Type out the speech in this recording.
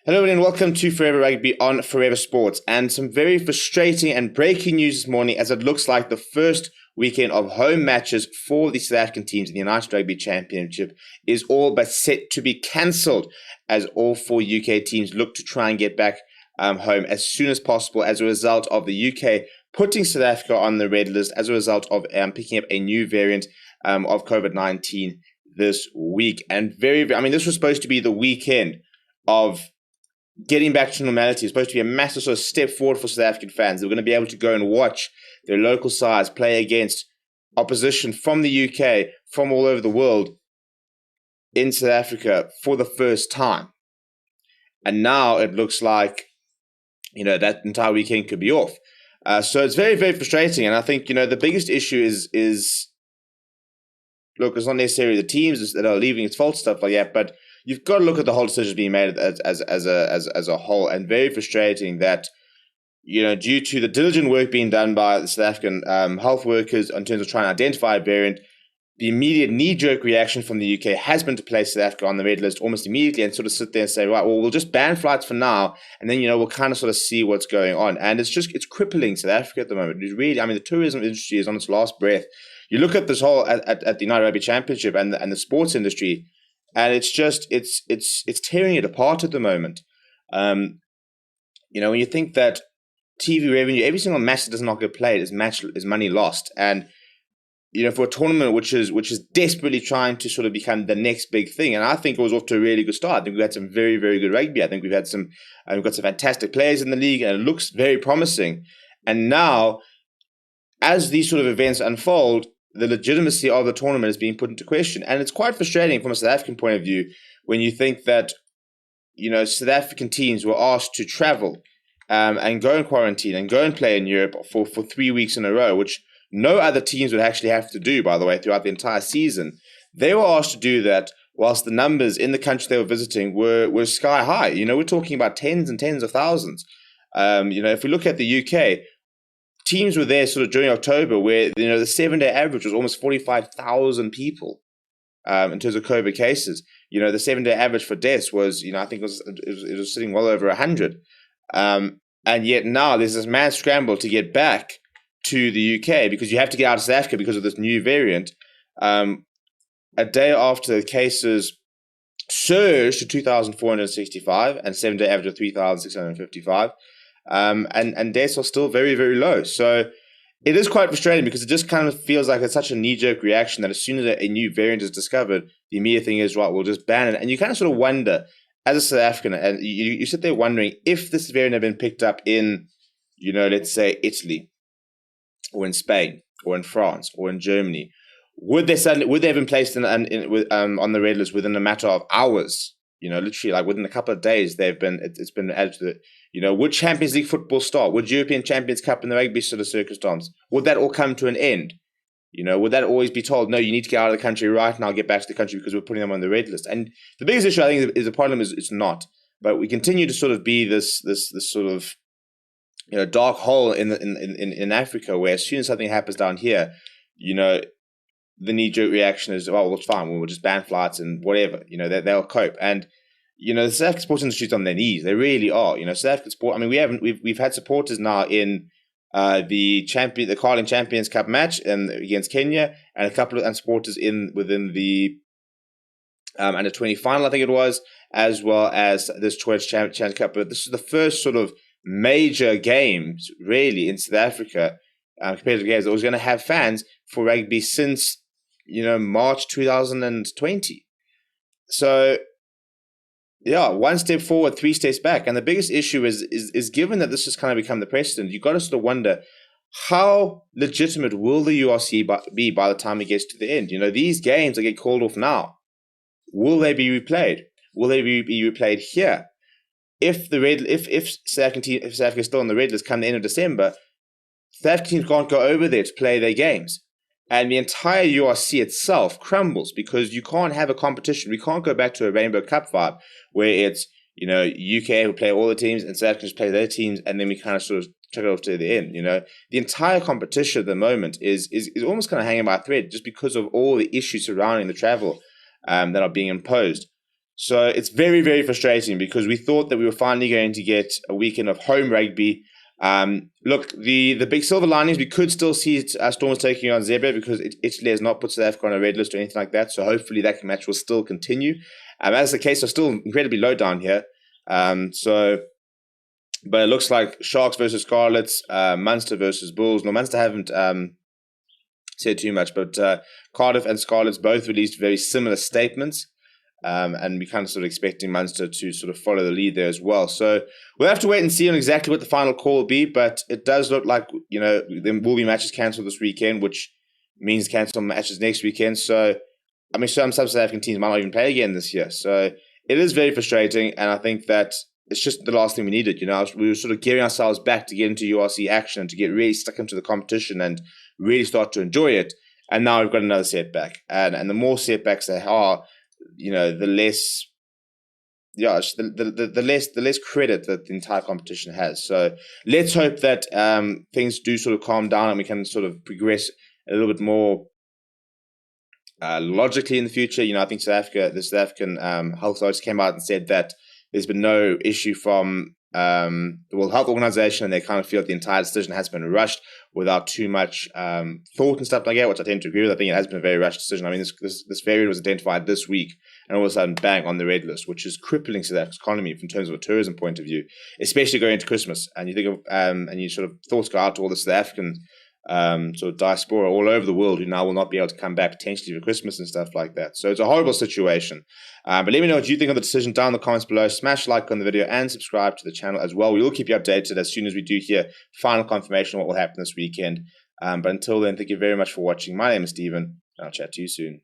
Hello and welcome to Forever Rugby on Forever Sports, and some very frustrating and breaking news this morning as it looks like the first weekend of home matches for the South African teams in the United Rugby Championship is all but set to be cancelled as all four UK teams look to try and get back home as soon as possible as a result of the UK putting South Africa on the red list as a result of picking up a new variant of COVID-19 this week. And this was supposed to be the weekend of getting back to normality. It's supposed to be a massive sort of step forward for South African fans. They're going to be able to go and watch their local sides play against opposition from the UK, from all over the world in South Africa for the first time. And now it looks like, that entire weekend could be off. So it's very, very frustrating. And I think, the biggest issue is look, it's not necessarily the teams that are leaving its fault, stuff like that, but you've got to look at the whole decision being made as a whole, and very frustrating that, due to the diligent work being done by the South African health workers in terms of trying to identify a variant, the immediate knee-jerk reaction from the UK has been to place South Africa on the red list almost immediately and sort of sit there and say, right, well, we'll just ban flights for now, and then, we'll kind of sort of see what's going on. And it's crippling South Africa at the moment. It's really, the tourism industry is on its last breath. You look at this whole, at the United Rugby Championship and the sports industry, and it's tearing it apart at the moment. When you think that TV revenue, every single match that does not get played is money lost. And, for a tournament which is desperately trying to sort of become the next big thing. And I think it was off to a really good start. I think we had some very, very good rugby. I think we've got some fantastic players in the league, and it looks very promising. And now, as these sort of events unfold, the legitimacy of the tournament is being put into question. And it's quite frustrating from a South African point of view when you think that, South African teams were asked to travel and go in quarantine and go and play in Europe for 3 weeks in a row, which no other teams would actually have to do, by the way, throughout the entire season. They were asked to do that whilst the numbers in the country they were visiting were sky high. We're talking about tens and tens of thousands. If we look at the UK, teams were there sort of during October where, the 7-day average was almost 45,000 people in terms of COVID cases. The 7-day average for deaths was, I think it was sitting well over 100. And yet now there's this mad scramble to get back to the UK because you have to get out of South Africa because of this new variant. A day after the cases surged to 2,465 and 7-day average of 3,655. And deaths are still very, very low. So it is quite frustrating because it just kind of feels like it's such a knee-jerk reaction that as soon as a new variant is discovered, the immediate thing is, right, we'll just ban it. And you kind of sort of wonder, as a South African, and you sit there wondering if this variant had been picked up in, let's say Italy or in Spain or in France or in Germany, would they have been placed on the red list within a matter of hours? Literally, like within a couple of days, it's been added to the, would Champions League football start? Would European Champions Cup and the rugby sort of circumstance, would that all come to an end? Would that always be told, no, you need to get out of the country right now, get back to the country because we're putting them on the red list? And the biggest issue, I think, is the problem is it's not. But we continue to sort of be this sort of, dark hole in Africa where as soon as something happens down here, the knee-jerk reaction is, well, it's fine, we'll just ban flights and whatever, they'll cope. And, the South African sports industry is on their knees. They really are. South African sport, we've had supporters now in the Carling Champions Cup match against Kenya, and a couple of supporters within the under 20 final, I think it was, as well as this Choice Challenge Cup. But this is the first sort of major games, really, in South Africa, competitive games that was going to have fans for rugby since, March 2020. So, yeah, one step forward, 3 steps back. And the biggest issue is given that this has kind of become the precedent, you've got to sort of wonder, how legitimate will the URC be by the time it gets to the end? These games that get called off now, will they be replayed? Will they be replayed here? If South Africa is still on the red list come the end of December, South African teams can't go over there to play their games. And the entire URC itself crumbles because you can't have a competition. We can't go back to a Rainbow Cup vibe where it's, UK will play all the teams and South Africans play their teams, and then we kind of sort of took it off to the end. The entire competition at the moment is almost kind of hanging by a thread just because of all the issues surrounding the travel that are being imposed. So it's very, very frustrating because we thought that we were finally going to get a weekend of home rugby. Look, the big silver lining is we could still see Stormers taking on Zebra because Italy has not put South Africa on a red list or anything like that. So hopefully that match will still continue. As the case, they're still incredibly low down here. But it looks like Sharks versus Scarlets, Munster versus Bulls. No, Munster haven't said too much, but Cardiff and Scarlets both released very similar statements. And we kind of sort of expecting Munster to sort of follow the lead there as well. So we'll have to wait and see on exactly what the final call will be. But it does look like, there will be matches cancelled this weekend, which means cancel matches next weekend. So, some South African teams might not even play again this year. So it is very frustrating. And I think that it's just the last thing we needed. We were sort of gearing ourselves back to get into URC action and to get really stuck into the competition and really start to enjoy it. And now we've got another setback. And the more setbacks there are, the less, the less credit that the entire competition has. So let's hope that things do sort of calm down and we can sort of progress a little bit more logically in the future. I think the South African health authorities came out and said that there's been no issue from the World Health Organization, and they kind of feel that the entire decision has been rushed without too much thought and stuff like that, which I tend to agree with. I think it has been a very rushed decision. This variant was identified this week, and all of a sudden, bang, on the red list, which is crippling South Africa's economy in terms of a tourism point of view, especially going into Christmas. And you think of, and you sort of thoughts go out to all the South African sort of diaspora all over the world who now will not be able to come back potentially for Christmas and stuff like that. So it's a horrible situation. But let me know what you think of the decision down in the comments below. Smash like on the video and subscribe to the channel as well. We will keep you updated as soon as we do hear final confirmation of what will happen this weekend. But until then, thank you very much for watching. My name is Steven, and I'll chat to you soon.